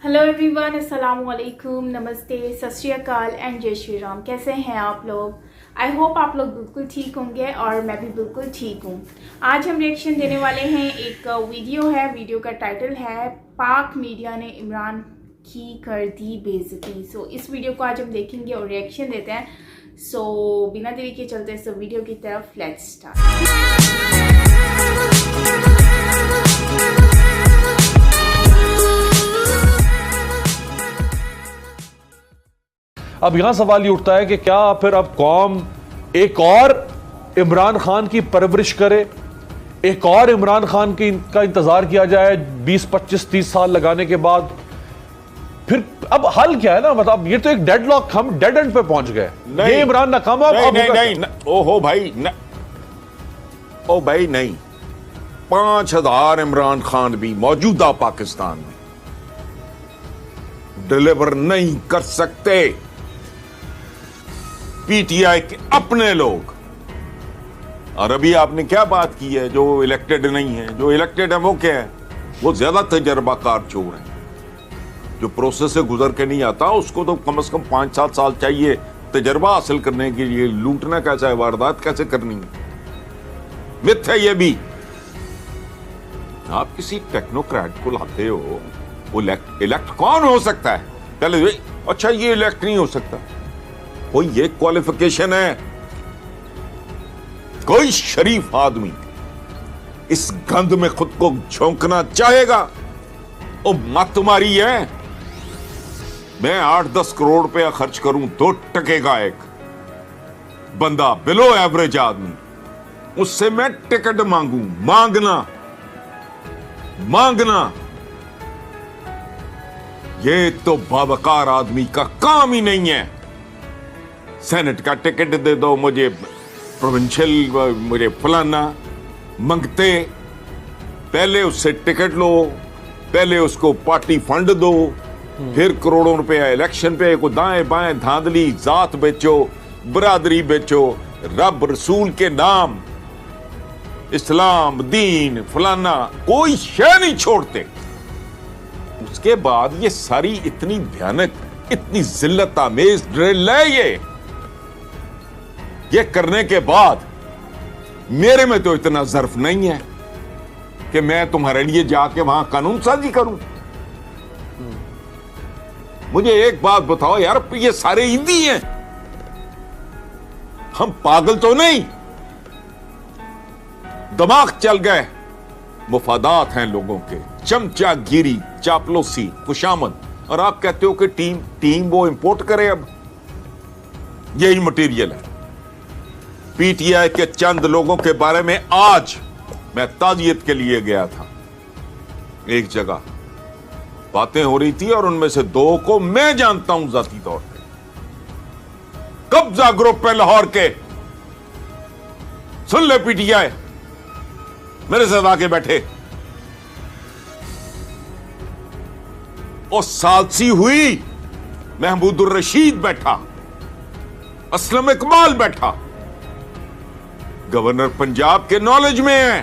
Hello everyone, अस्सलाम वालेकुम, नमस्ते, सत श्री अकाल एंड जय श्री राम। कैसे हैं आप लोग? आई होप आप लोग बिल्कुल ठीक होंगे और मैं भी बिल्कुल ठीक हूँ। आज हम रिएक्शन देने वाले हैं। एक वीडियो है, वीडियो का टाइटल है पाक मीडिया ने इमरान की कर दी बेइज्जती। सो इस वीडियो को आज हम देखेंगे और रिएक्शन देते हैं। सो बिना देरी के चलते हैं वीडियो की तरफ। Let's start. अब यहां सवाल ये उठता है कि क्या फिर अब कौम एक और इमरान खान की परवरिश करे, एक और इमरान खान का इंतजार किया जाए 20, 25, 30 साल लगाने के बाद? फिर अब हल क्या है ना, मतलब ये तो एक डेडलॉक, हम डेड एंड पे पहुंच गए। ये इमरान नाकाम नहीं, ओहो भाई ओ भाई नहीं, 5000 इमरान खान भी मौजूदा पाकिस्तान में डिलीवर नहीं कर सकते। पीटीआई के अपने लोग। और अभी आपने क्या बात की है, जो इलेक्टेड नहीं है, जो इलेक्टेड है वो क्या है? वो ज्यादा तजर्बाकार चोर है। जो प्रोसेस से गुजर के नहीं आता उसको तो कम से कम 5-7 साल चाहिए तजर्बा हासिल करने के लिए। लूटना कैसा है, वारदात कैसे करनी है, मिथ है ये भी। आप किसी टेक्नोक्रेट को लाते हो, वो इलेक्ट कौन हो सकता है? पहले अच्छा ये इलेक्ट नहीं हो सकता, कोई ये क्वालिफिकेशन है? कोई शरीफ आदमी इस गंद में खुद को झोंकना चाहेगा? ओ मत मारी है। मैं 8-10 करोड़ रुपया खर्च करूं तो टकेगा एक बंदा, बिलो एवरेज आदमी, उससे मैं टिकट मांगू? मांगना ये तो बावकार आदमी का काम ही नहीं है। सेनेट का टिकट दे दो मुझे, प्रोविंशियल मुझे फलाना मांगते। पहले उससे टिकट लो, पहले उसको पार्टी फंड दो, फिर करोड़ों रुपया इलेक्शन पे को दाएं बाएं धांधली, जात बेचो, बरादरी बेचो, रब रसूल के नाम, इस्लाम दीन फलाना, कोई शय नहीं छोड़ते। उसके बाद ये सारी इतनी भयानक, इतनी जिल्लत आमेज ड्रिल है ये करने के बाद मेरे में तो इतना ज़र्फ नहीं है कि मैं तुम्हारे लिए जाके वहां कानून साजी करूं। मुझे एक बात बताओ यार, ये सारे हिंदी हैं, हम पागल तो नहीं? दिमाग चल गए। मुफादात हैं लोगों के, चमचागिरी, चापलूसी, खुशामद। और आप कहते हो कि टीम वो इंपोर्ट करे। अब यही मटेरियल है। पीटीआई के चंद लोगों के बारे में आज मैं ताजियत के लिए गया था, एक जगह बातें हो रही थी और उनमें से 2 को मैं जानता हूं जाती तौर पे। कब्जा ग्रुप पे लाहौर के, सुन ले पीटीआई, मेरे साथ आके बैठे। और सालसी हुई, महमूदुर रशीद बैठा, असलम इकबाल बैठा, गवर्नर पंजाब के नॉलेज में है,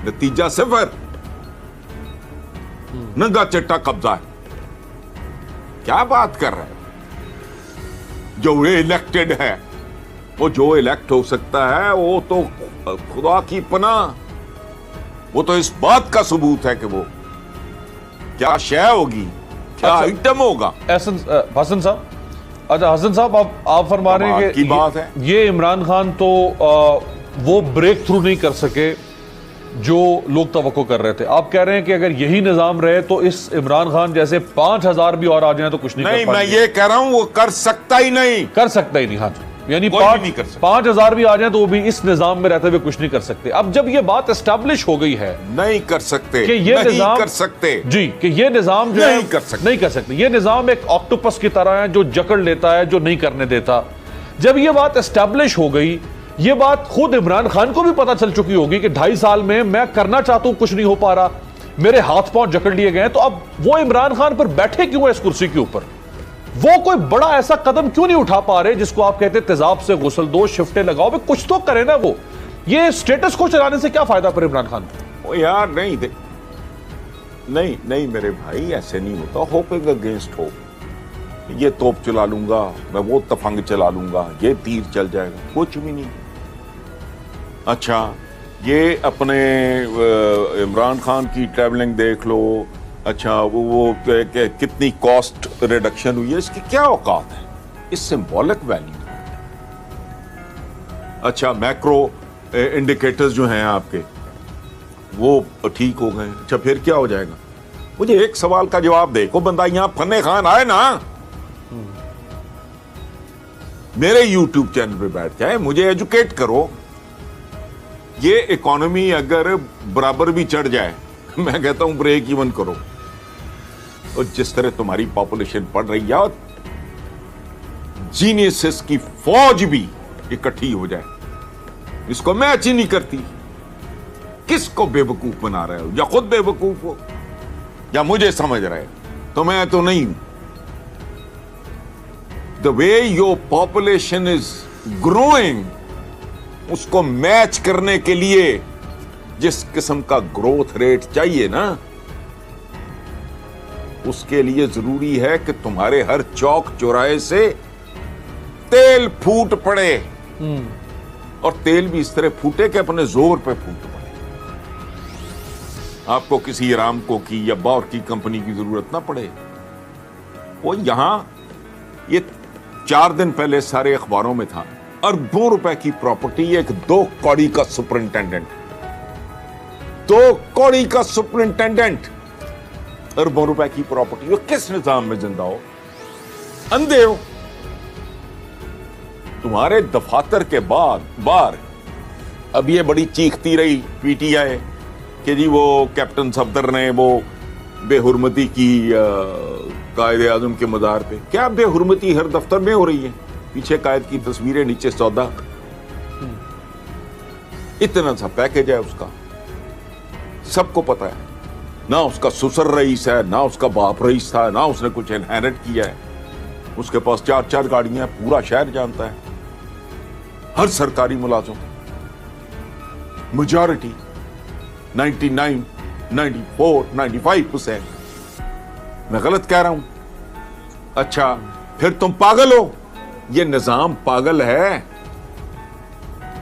नतीजा 0, नंगा चट्टा कब्जा है। क्या बात कर रहे हैं? जो इलेक्टेड है, वो जो इलेक्ट हो सकता है, वो तो खुदा की पनाह, वो तो इस बात का सबूत है कि वो क्या शय होगी, क्या आइटम होगा। हसन साहब, अच्छा हसन साहब, आप फरमा रहे हैं कि बात है ये इमरान खान तो वो ब्रेक थ्रू नहीं कर सके जो लोग तवक्को कर रहे थे। आप कह रहे हैं कि अगर यही निजाम रहे तो इस इमरान खान जैसे 5000 भी और आ जाए तो कुछ नहीं कर मैं ये कह रहा हूं वो कर सकता ही नहीं। हाँ जी, यानी 5000 भी आ जाए तो वो भी इस निजाम में रहते हुए कुछ नहीं कर सकते। अब जब ये बात एस्टैब्लिश हो गई है, नहीं कर सकते कि ये निजाम कर सकते जी, कि ये निजाम जो नहीं कर सकते। ये निजाम एक ऑक्टोपस की तरह है जो जकड़ लेता है, जो नहीं करने देता। जब ये बात एस्टैब्लिश हो गई, ये बात खुद इमरान खान को भी पता चल चुकी होगी कि 2.5 साल में मैं करना चाहता हूं, कुछ नहीं हो पा रहा, मेरे हाथ पांव जकड़ लिए गए। तो अब वो इमरान खान पर बैठे क्यों है इस कुर्सी के ऊपर? वो कोई बड़ा ऐसा कदम क्यों नहीं उठा पा रहे जिसको आप कहते तेजाब से गुसल दो, शिफ्टें लगाओ, कुछ तो करे ना वो। ये स्टेटस को चलाने से क्या फायदा पर इमरान खान को? ओ यार नहीं नहीं नहीं मेरे भाई, ऐसे नहीं होता। Hopping against hope. ये तोप चला लूंगा, मैं वो तफंग चला लूंगा, ये तीर चल जाएगा, कुछ भी नहीं। अच्छा, ये अपने इमरान खान की ट्रैवलिंग देख लो। अच्छा, वो कितनी कॉस्ट रिडक्शन हुई है, इसकी क्या औकात है? इस सिंबॉलिक वैल्यू। अच्छा, मैक्रो इंडिकेटर्स जो हैं आपके वो ठीक हो गए। अच्छा, फिर क्या हो जाएगा? मुझे एक सवाल का जवाब दे। को बंदा यहां फन्ने खान आए ना, मेरे YouTube चैनल पे बैठ जाए, मुझे एजुकेट करो। ये इकोनॉमी अगर बराबर भी चढ़ जाए, मैं कहता हूं ब्रेक इवन करो। और जिस तरह तुम्हारी पॉपुलेशन बढ़ रही है, और जीनियसेस की फौज भी इकट्ठी हो जाए, इसको मैच ही नहीं करती। किसको बेवकूफ बना रहे हो? या खुद बेवकूफ हो या मुझे समझ रहे हो। तो मैं तो नहीं हूं। The way your population is growing, उसको मैच करने के लिए जिस किस्म का ग्रोथ रेट चाहिए ना, उसके लिए जरूरी है कि तुम्हारे हर चौक चौराहे से तेल फूट पड़े। और तेल भी इस तरह फूटे कि अपने जोर पे फूट पड़े। आपको किसी अरामको की या बॉर की कंपनी की जरूरत ना पड़े। वो यहां ये 4 दिन पहले सारे अखबारों में था, अरबों रुपए की प्रॉपर्टी, एक 2 कौड़ी का सुपरिंटेंडेंट, 2 कौड़ी का सुपरिंटेंडेंट, अरबों रुपए की प्रॉपर्टी। वो किस निजाम में जिंदा हो? अंधे हो? तुम्हारे दफातर के बाद बार अब ये बड़ी चीखती रही पीटीआई कि जी वो कैप्टन सफदर ने वो बेहुरमती की कायदे आजम के मज़ार पे। क्या बेहुरमती हर दफ्तर में हो रही है? पीछे कायद की तस्वीरें, नीचे सौदा। इतना सा पैकेज है उसका, सबको पता है। ना उसका ससुर रईस है, ना उसका बाप रईस था, ना उसने कुछ इनहेरिट किया है। उसके पास 4-4 गाड़ियां, पूरा शहर जानता है। हर सरकारी मुलाजिम, मेजॉरिटी 99, 94, 95%। मैं गलत कह रहा हूं? अच्छा, फिर तुम पागल हो? ये निजाम पागल है।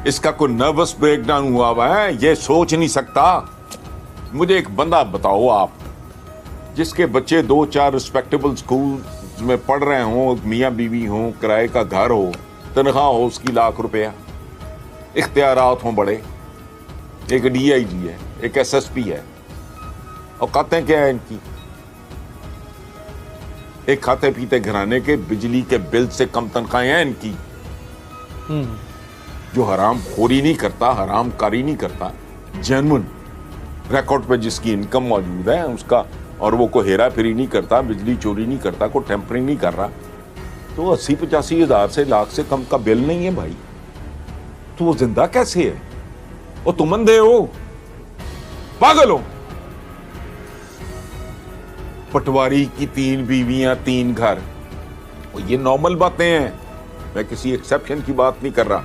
इसका कोई नर्वस ब्रेकडाउन हुआ है, ये सोच नहीं सकता। मुझे एक बंदा बताओ आप, जिसके बच्चे 2-4 रिस्पेक्टेबल स्कूल में पढ़ रहे हों, मियाँ बीवी हों, किराए का घर हो, तनख्वाह हो उसकी लाख रुपया, इख्तियारात हों बड़े, एक डीआईजी है, एक एसएसपी है, और कहते क्या है इनकी? एक खाते पीते घराने के बिजली के बिल से कम तनख्वाहें हैं इनकी। जो हराम खोरी नहीं करता, हराम कारी नहीं करता, जेन्युइन रिकॉर्ड पे जिसकी इनकम मौजूद है उसका, और वो को हेरा फेरी नहीं करता, बिजली चोरी नहीं करता, को टेम्परिंग नहीं कर रहा, तो 80-85 हजार से लाख से कम का बिल नहीं है भाई। तो वो जिंदा कैसे है? वो तुम अंधे हो? पागल हो? पटवारी की 3 बीवियां, 3 घर, ये नॉर्मल बातें हैं। मैं किसी एक्सेप्शन की बात नहीं कर रहा।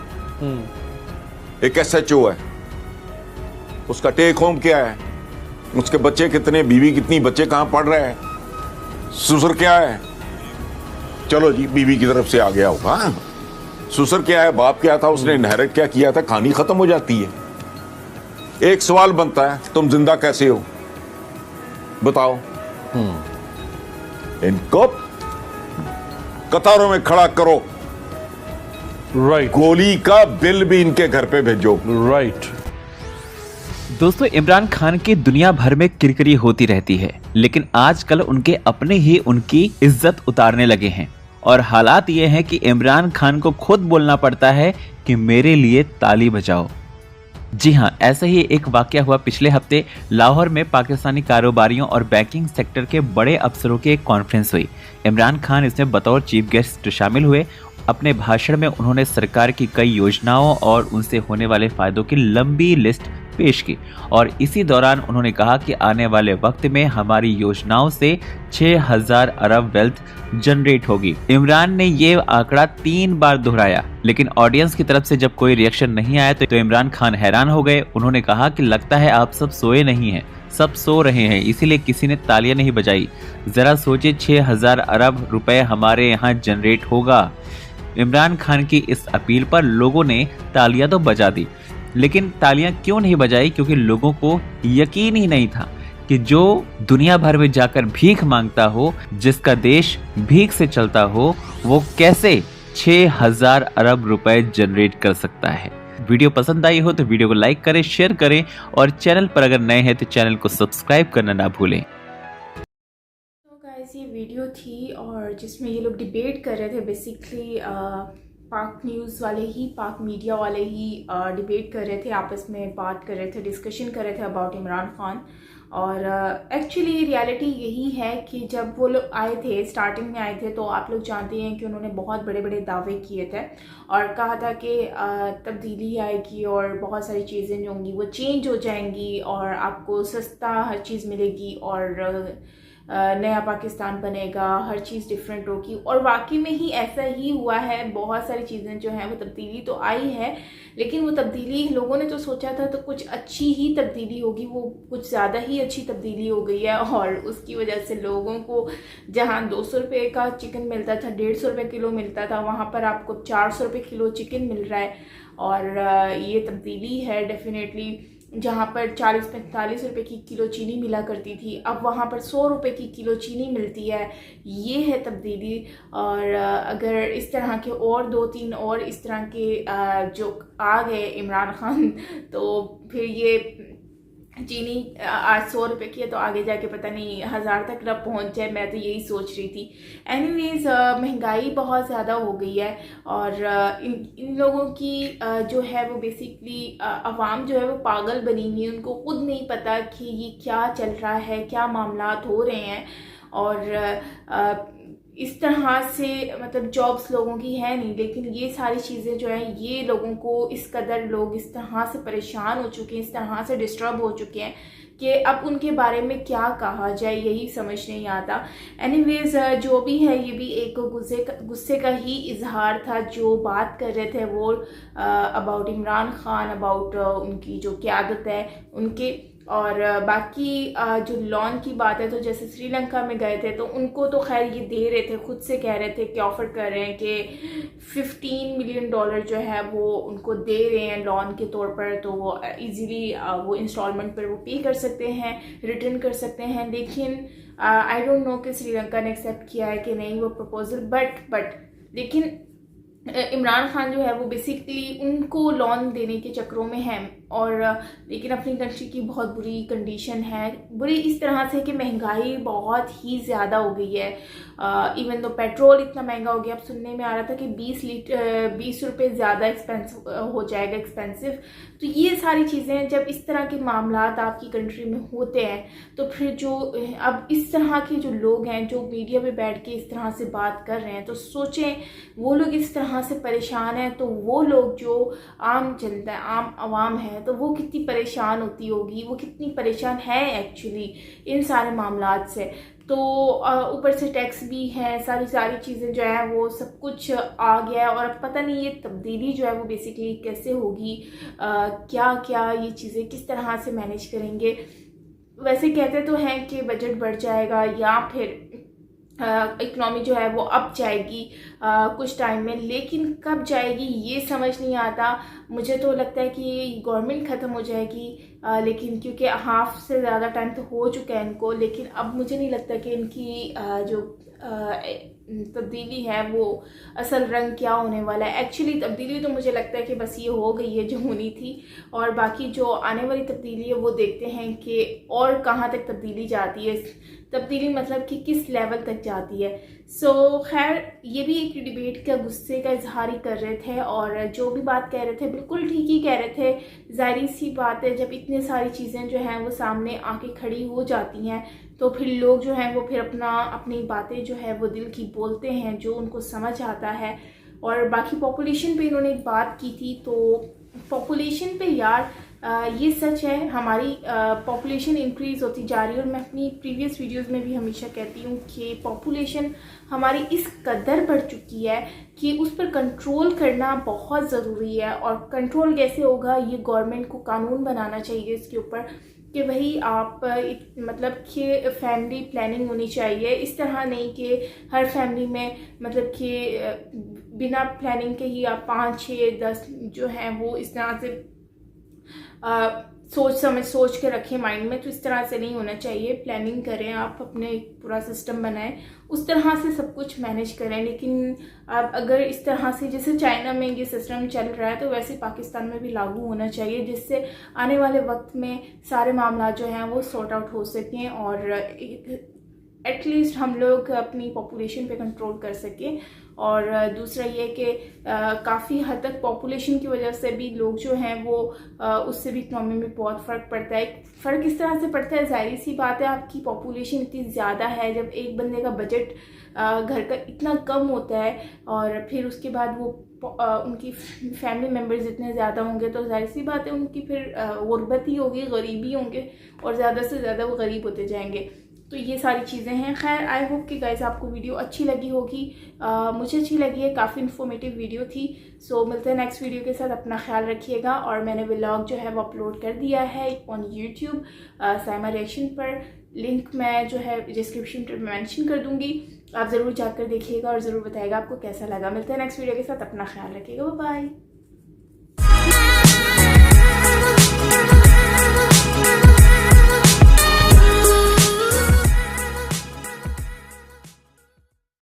एक एसएचओ है, उसका टेक होम क्या है, उसके बच्चे कितने, बीवी कितनी, बच्चे कहां पढ़ रहे हैं, ससुर क्या है? चलो जी, बीवी की तरफ से आ गया होगा। ससुर क्या है, बाप क्या था, उसने इनहेरिट क्या किया था, कहानी खत्म हो जाती है। एक सवाल बनता है, तुम जिंदा कैसे हो? बताओ। इनको कतारों में खड़ा करो, राइट, गोली का बिल भी इनके घर पे भेजो। राइट। दोस्तों, इमरान खान की दुनिया भर में किरकिरी होती रहती है, लेकिन आजकल उनके अपने ही उनकी इज्जत उतारने लगे हैं। और हालात ये हैं कि इमरान खान को खुद बोलना पड़ता है कि मेरे लिए ताली बजाओ। जी हां, ऐसा ही एक वाकया हुआ पिछले हफ्ते। लाहौर में पाकिस्तानी कारोबारियों और बैंकिंग सेक्टर के बड़े अफसरों की एक कॉन्फ्रेंस हुई। इमरान खान इसमें बतौर चीफ गेस्ट शामिल हुए। अपने भाषण में उन्होंने सरकार की कई योजनाओं और उनसे होने वाले फायदों की लंबी लिस्ट पेश की, और इसी दौरान उन्होंने कहा कि आने वाले वक्त में हमारी योजनाओं से 6000 अरब वेल्थ जनरेट होगी। इमरान ने ये आंकड़ा 3 बार दोहराया, लेकिन ऑडियंस की तरफ से जब कोई रिएक्शन नहीं आया तो इमरान खान हैरान हो गए। उन्होंने कहा कि लगता है आप सब सोए नहीं हैं, सब सो रहे हैं, इसीलिए किसी ने तालियां नहीं बजाई। जरा सोचे 6,000 अरब रुपए हमारे यहाँ जनरेट होगा। इमरान खान की इस अपील पर लोगों ने तालियां तो बजा दी, लेकिन तालियां क्यों नहीं बजाई? क्योंकि लोगों को यकीन ही नहीं था कि जो दुनिया भर में जाकर भीख मांगता हो, जिसका देश भीख से चलता हो, वो कैसे 6,000 अरब रुपए जनरेट कर सकता है। वीडियो पसंद आई हो तो वीडियो को लाइक करें, शेयर करें और चैनल पर अगर नए हैं तो चैनल को सब्सक्राइब करना ना भूलें। तो गाइस ये वीडियो थी और जिसमें ये लोग डिबेट कर रहे थे, बेसिकली पाक न्यूज़ वाले ही, पाक मीडिया वाले ही डिबेट कर रहे थे, आपस में बात कर रहे थे, डिस्कशन कर रहे थे अबाउट इमरान खान। और एक्चुअली रियलिटी यही है कि जब वो लोग आए थे, स्टार्टिंग में आए थे, तो आप लोग जानते हैं कि उन्होंने बहुत बड़े बड़े दावे किए थे और कहा था कि तब्दीली आएगी और बहुत सारी चीज़ें जो होंगी वो चेंज हो जाएंगी और आपको सस्ता हर चीज़ मिलेगी और नया पाकिस्तान बनेगा, हर चीज़ डिफरेंट होगी। और वाकई में ही ऐसा ही हुआ है। बहुत सारी चीज़ें जो हैं वो तब्दीली तो आई है, लेकिन वो तब्दीली लोगों ने तो सोचा था तो कुछ अच्छी ही तब्दीली होगी, वो कुछ ज़्यादा ही अच्छी तब्दीली हो गई है। और उसकी वजह से लोगों को जहाँ 200 रुपये का चिकन मिलता था, 150 रुपये किलो मिलता था, वहाँ पर आपको 400 रुपये किलो चिकन मिल रहा है। और ये तब्दीली है डेफिनेटली। जहाँ पर 40-45 रुपये की किलो चीनी मिला करती थी, अब वहाँ पर 100 रुपये की किलो चीनी मिलती है। ये है तब्दीली। और अगर इस तरह के और 2-3 और इस तरह के जो आ गए इमरान खान, तो फिर ये चीनी आज 100 रुपये की है तो आगे जाके पता नहीं 1000 तक रब पहुंच जाए। मैं तो यही सोच रही थी। एनीवेज महंगाई बहुत ज़्यादा हो गई है और इन लोगों की जो है वो बेसिकली अवाम जो है वो पागल बनी हुई है। उनको खुद नहीं पता कि ये क्या चल रहा है, क्या मामलात हो रहे हैं। और इस तरह से मतलब जॉब्स लोगों की है नहीं, लेकिन ये सारी चीज़ें जो हैं ये लोगों को इस कदर लोग इस तरह से परेशान हो चुके हैं, इस तरह से डिस्टर्ब हो चुके हैं कि अब उनके बारे में क्या कहा जाए यही समझ नहीं आता। एनीवेज जो भी है ये भी एक गुस्से का ही इजहार था। जो बात कर रहे थे वो अबाउट इमरान खान, अबाउट उनकी जो क़यादत है उनके। और बाकी जो लोन की बात है, तो जैसे श्रीलंका में गए थे तो उनको तो खैर ये दे रहे थे, खुद से कह रहे थे कि ऑफ़र कर रहे हैं कि $15 मिलियन जो है वो उनको दे रहे हैं लोन के तौर पर। तो वो इजीली वो इंस्टॉलमेंट पर वो पे कर सकते हैं, रिटर्न कर सकते हैं। लेकिन आई डोंट नो कि श्रीलंका ने एक्सेप्ट किया है कि नहीं वो प्रपोजल। बट लेकिन इमरान खान जो है वो बेसिकली उनको लोन देने के चक्रों में है। और लेकिन अपनी कंट्री की बहुत बुरी कंडीशन है, बुरी इस तरह से कि महंगाई बहुत ही ज़्यादा हो गई है। इवन तो पेट्रोल इतना महंगा हो गया, अब सुनने में आ रहा था कि 20 रुपये ज़्यादा एक्सपेंसिव हो जाएगा, एक्सपेंसिव। तो ये सारी चीज़ें जब इस तरह के मामलात आपकी कंट्री में होते हैं तो फिर जो अब इस तरह के जो लोग हैं जो मीडिया पे बैठ के इस तरह से बात कर रहे हैं, तो सोचें वो लोग इस तरह से परेशान हैं तो वो लोग जो आम जनता है, आम आवाम है, तो वो कितनी परेशान होती होगी, वो कितनी परेशान है एक्चुअली इन सारे मामलात से। तो ऊपर से टैक्स भी है, सारी चीज़ें जो है वो सब कुछ आ गया है। और अब पता नहीं ये तब्दीली जो है वो बेसिकली कैसे होगी, क्या क्या ये चीज़ें किस तरह से मैनेज करेंगे। वैसे कहते तो हैं कि बजट बढ़ जाएगा या फिर इकनॉमी जो है वो अप जाएगी कुछ टाइम में, लेकिन कब जाएगी ये समझ नहीं आता। मुझे तो लगता है कि गवर्नमेंट ख़त्म हो जाएगी, लेकिन क्योंकि हाफ से ज़्यादा टाइम तो हो चुका है इनको, लेकिन अब मुझे नहीं लगता कि इनकी जो तब्दीली है वो असल रंग क्या होने वाला है। एक्चुअली तब्दीली तो मुझे लगता है कि बस ये हो गई है जो होनी थी, और बाकी जो आने वाली तब्दीली है वो देखते हैं कि और कहाँ तक तब्दीली जाती है। तब्दीली मतलब कि किस लेवल तक जाती है। सो खैर ये भी एक डिबेट का गुस्से का इजहार ही कर रहे थे और जो भी बात कह रहे थे बिल्कुल ठीक ही कह रहे थे। ज़ाहिर सी बात है जब इतनी सारी चीज़ें जो हैं वो सामने आके खड़ी हो जाती हैं तो फिर लोग जो हैं वो फिर अपनी बातें जो है वो दिल की बोलते हैं जो उनको समझ आता है। और बाकी पॉपुलेशन पे इन्होंने एक बात की थी, तो पॉपुलेशन पे यार ये सच है हमारी पॉपुलेशन इंक्रीज़ होती जा रही है। और मैं अपनी प्रीवियस वीडियोस में भी हमेशा कहती हूँ कि पॉपुलेशन हमारी इस कदर बढ़ चुकी है कि उस पर कंट्रोल करना बहुत ज़रूरी है। और कंट्रोल कैसे होगा, ये गवर्नमेंट को कानून बनाना चाहिए इसके ऊपर कि वही आप मतलब कि फैमिली प्लानिंग होनी चाहिए। इस तरह नहीं कि हर फैमिली में मतलब कि बिना प्लानिंग के ही आप 5, 6, 10 जो हैं वो इस तरह से सोच के रखें माइंड में। तो इस तरह से नहीं होना चाहिए। प्लानिंग करें, आप अपने एक पूरा सिस्टम बनाएं, उस तरह से सब कुछ मैनेज करें। लेकिन आप अगर इस तरह से जैसे चाइना में ये सिस्टम चल रहा है तो वैसे पाकिस्तान में भी लागू होना चाहिए, जिससे आने वाले वक्त में सारे मामला जो हैं वो सॉर्ट आउट हो सकें और एटलीस्ट हम लोग अपनी पॉपुलेशन पे कंट्रोल कर सकें। और दूसरा ये कि काफ़ी हद तक पॉपुलेशन की वजह से भी लोग जो हैं वो उससे भी इकनॉमी में बहुत फ़र्क पड़ता है। फ़र्क इस तरह से पड़ता है, जाहिर सी बात है, आपकी पॉपुलेशन इतनी ज़्यादा है, जब एक बंदे का बजट घर का इतना कम होता है और फिर उसके बाद वो उनकी फैमिली मेम्बर्स इतने ज़्यादा होंगे तो जाहिर सी बात है उनकी फिर गुर्बत ही होगी, गरीबी होंगे और ज़्यादा से ज़्यादा वो गरीब होते जाएंगे। तो ये सारी चीज़ें हैं। खैर, आई होप कि गाइस आपको वीडियो अच्छी लगी होगी। मुझे अच्छी लगी है, काफ़ी इन्फॉर्मेटिव वीडियो थी। सो मिलते हैं नेक्स्ट वीडियो के साथ। अपना ख्याल रखिएगा। और मैंने व्लॉग जो है वो अपलोड कर दिया है ऑन यूट्यूब साइमा रिएक्शन पर। लिंक मैं जो है डिस्क्रिप्शन पर मेंशन कर दूंगी, आप ज़रूर जाकर देखिएगा और ज़रूर बताइएगा आपको कैसा लगा। मिलते हैं नेक्स्ट वीडियो के साथ। अपना ख्याल रखिएगा। Bye bye.